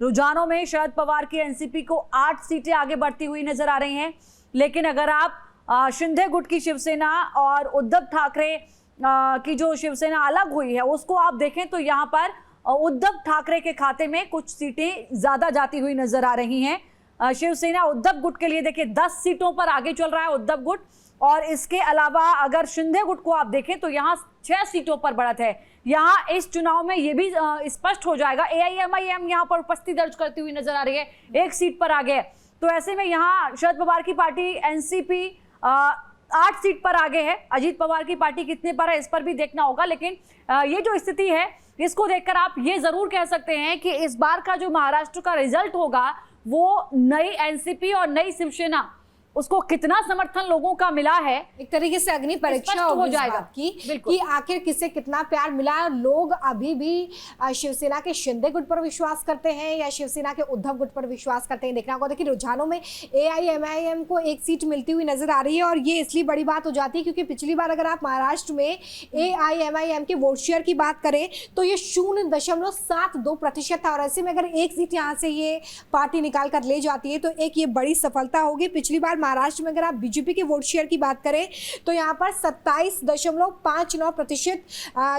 रुझानों में शरद पवार की एनसीपी को 8 सीटें आगे बढ़ती हुई नजर आ रही हैं। लेकिन अगर आप शिंदे गुट की शिवसेना और उद्धव ठाकरे की जो शिवसेना अलग हुई है उसको आप देखें तो यहाँ पर उद्धव ठाकरे के खाते में कुछ सीटें ज्यादा जाती हुई नजर आ रही हैं। शिवसेना उद्धव गुट के लिए देखिए 10 सीटों पर आगे चल रहा है उद्धव गुट, और इसके अलावा अगर शिंदे गुट को आप देखें तो यहाँ 6 सीटों पर बढ़त है। यहाँ इस चुनाव में ये भी स्पष्ट हो जाएगा, AIMIM यहाँ पर उपस्थिति दर्ज करती हुई नजर आ रही है, 1 सीट पर आगे है। तो ऐसे में यहाँ शरद पवार की पार्टी एनसीपी 8 सीट पर आगे है, अजीत पवार की पार्टी कितने पर है इस पर भी देखना होगा। लेकिन ये जो स्थिति है इसको देखकर आप ये जरूर कह सकते हैं कि इस बार का जो महाराष्ट्र का रिजल्ट होगा वो नई एनसीपी और नई शिवसेना उसको कितना समर्थन लोगों का मिला है, एक तरीके से अग्नि परीक्षा हो जाएगा कि आखिर किसे कितना प्यार मिला। लोग अभी भी शिवसेना के शिंदे गुट पर विश्वास करते हैं या शिवसेना के उद्धव गुट पर विश्वास करते हैं, देखना होगा। देखिए रुझानों में AIMIM को 1 सीट मिलती हुई नजर आ रही है, और ये इसलिए बड़ी बात हो जाती है क्योंकि पिछली बार अगर आप महाराष्ट्र में AIMIM के वोट शेयर की बात करें तो ये 0.72% था, और ऐसे में अगर 1 सीट यहाँ से ये पार्टी निकाल कर ले जाती है तो एक ये बड़ी सफलता होगी। पिछली बार महाराष्ट्र में अगर आप बीजेपी के वोट शेयर की बात करें तो यहाँ पर 27.59%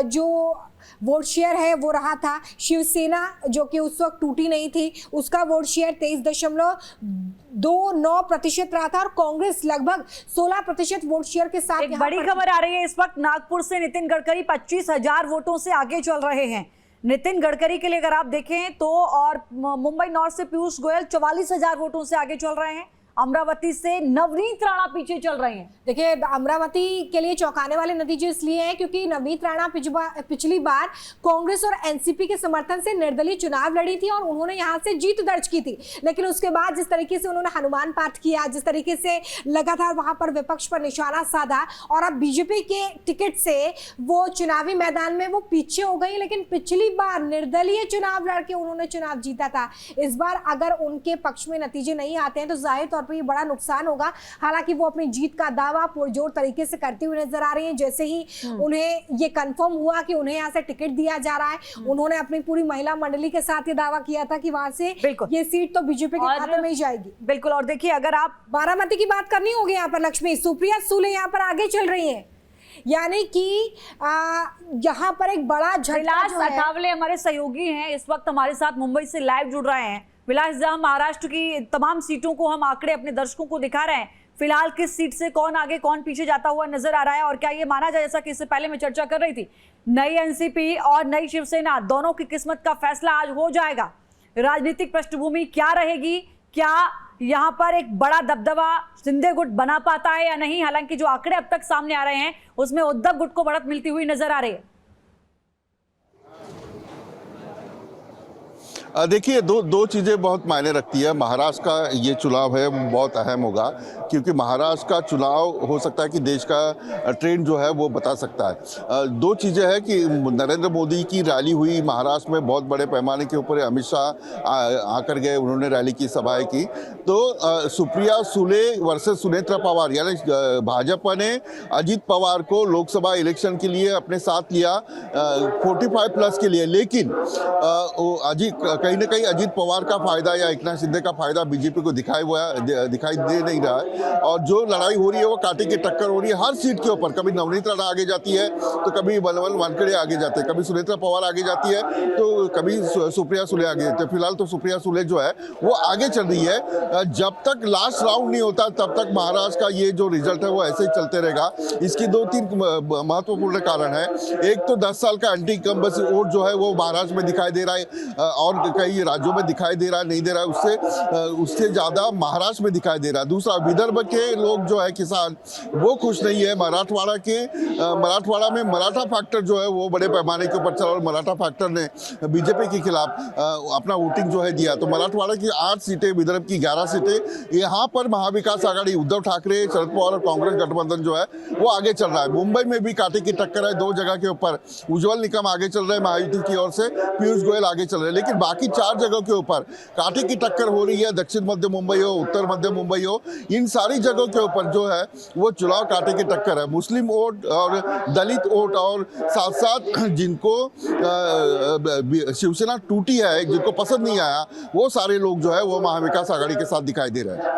जो वोट शेयर है वो रहा था। शिवसेना जो कि उस वक्त टूटी नहीं थी उसका वोट शेयर 23.29% रहा था, और कांग्रेस लगभग 16% वोट शेयर के साथ। एक बड़ी खबर आ रही है इस वक्त नागपुर से, नितिन गडकरी 25,000 वोटों से आगे चल रहे हैं। नितिन गडकरी के लिए अगर आप देखें तो, और मुंबई नॉर्थ से पीयूष गोयल 44,000 वोटों से आगे चल रहे हैं। अमरावती से नवनीत राणा पीछे चल रहे हैं। देखिए अमरावती के लिए चौंकाने वाले नतीजे इसलिए हैं क्योंकि नवनीत राणा पिछली बार कांग्रेस और एनसीपी के समर्थन से निर्दलीय चुनाव लड़ी थी और उन्होंने यहां से जीत दर्ज की थी। लेकिन उसके बाद जिस तरीके से उन्होंने हनुमान पाठ किया, जिस तरीके से लगातार वहां पर विपक्ष पर निशाना साधा, और अब बीजेपी के टिकट से वो चुनावी मैदान में वो पीछे हो गई। लेकिन पिछली बार निर्दलीय चुनाव लड़के उन्होंने चुनाव जीता था। इस बार अगर उनके पक्ष में नतीजे नहीं आते हैं तो जाहिर तौर ये बड़ा नुकसान होगा। हालांकि वो अपनी जीत का दावा पुरजोर तरीके से करते हुए नजर आ रही हैं। जैसे ही उन्हें ये कंफर्म हुआ कि उन्हें यहाँ से टिकट दिया जा रहा है, उन्होंने अपनी पूरी महिला मंडली के साथ ये दावा किया था कि वहां से ये सीट तो बीजेपी के खाते में ही जाएगी। बिल्कुल। और देखिए अगर आप बारामती की बात करनी होगी, यहाँ पर लक्ष्मी सुप्रिया सुले यहाँ पर आगे चल रही है, यानी कि यहाँ पर एक बड़ा विलास अठावले हमारे सहयोगी हैं इस वक्त हमारे साथ मुंबई से लाइव जुड़ रहे हैं। विलास, महाराष्ट्र की तमाम सीटों को हम आंकड़े अपने दर्शकों को दिखा रहे हैं, फिलहाल किस सीट से कौन आगे कौन पीछे जाता हुआ नजर आ रहा है, और क्या ये माना जाए, जैसा कि इससे पहले मैं चर्चा कर रही थी, नई एनसीपी और नई शिवसेना दोनों की किस्मत का फैसला आज हो जाएगा। राजनीतिक पृष्ठभूमि क्या रहेगी, क्या यहाँ पर एक बड़ा दबदबा शिंदे गुट बना पाता है या नहीं? हालांकि जो आंकड़े अब तक सामने आ रहे हैं उसमें उद्धव गुट को बढ़त मिलती हुई नजर आ रही है। देखिए दो चीज़ें बहुत मायने रखती है। महाराष्ट्र का ये चुनाव है बहुत अहम होगा क्योंकि महाराष्ट्र का चुनाव हो सकता है कि देश का ट्रेंड जो है वो बता सकता है। 2 चीज़ें हैं कि नरेंद्र मोदी की रैली हुई महाराष्ट्र में बहुत बड़े पैमाने के ऊपर, अमित शाह आकर गए, उन्होंने रैली की, सभाएं की। तो सुप्रिया सुले वर्सेस सुनेत्रा पवार, यानी भाजपा ने अजीत पवार को लोकसभा इलेक्शन के लिए अपने साथ लिया 45+ के लिए, लेकिन कहीं ना कहीं अजीत पवार का फायदा या एकनाथ शिंदे का फायदा बीजेपी को दिखाई दे नहीं रहा है। और जो लड़ाई हो रही है वो कांटे की टक्कर हो रही है हर सीट के ऊपर। कभी नवनीत राणा आगे जाती है तो कभी बलवंत वानखेड़े आगे जाते हैं, कभी सुनेत्रा पवार आगे जाती है तो कभी सुप्रिया सुले आगे जाती है। फिलहाल तो सुप्रिया सुले जो है वो आगे चल रही है। जब तक लास्ट राउंड नहीं होता तब तक महाराष्ट्र का ये जो रिजल्ट है वो ऐसे ही चलते रहेगा। इसकी 2-3 महत्वपूर्ण कारण है। एक तो 10 साल का एंटी इनकम्बेंसी वोट जो है वो महाराष्ट्र में दिखाई दे रहा है और कई राज्यों में दिखाई दे रहा है, नहीं दे रहा है, उससे ज़्यादा महाराष्ट्र में दिखाई दे रहा है। दूसरा, विदर्भ के लोग जो है किसान वो खुश नहीं है। मराठवाड़ा में मराठा फैक्टर जो है वो बड़े पैमाने के ऊपर चला और मराठा फैक्टर ने बीजेपी के खिलाफ अपना वोटिंग जो है दिया। तो मराठवाड़ा की 8 सीटें, विदर्भ की 11 सीटें, यहाँ पर महाविकास आघाड़ी उद्धव ठाकरे, शरद पवार और कांग्रेस गठबंधन जो है वो आगे चल रहा है। मुंबई में भी कांटे की टक्कर है 2 जगह के ऊपर। उज्जवल निकम आगे चल रहे हैं महायुति की ओर से, पीयूष गोयल आगे चल रहे हैं। लेकिन बाकी 4 जगहों के ऊपर कांटे की टक्कर हो रही है। दक्षिण मध्य मुंबई हो, उत्तर मध्य मुंबई हो, इन सारी जगहों के ऊपर जो है वो चुनाव कांटे की टक्कर है। मुस्लिम वोट और दलित वोट और साथ साथ जिनको शिवसेना टूटी है, जिनको पसंद नहीं आया, वो सारे लोग जो है वो महाविकास आघाड़ी के साथ दिखाई दे रहे हैं।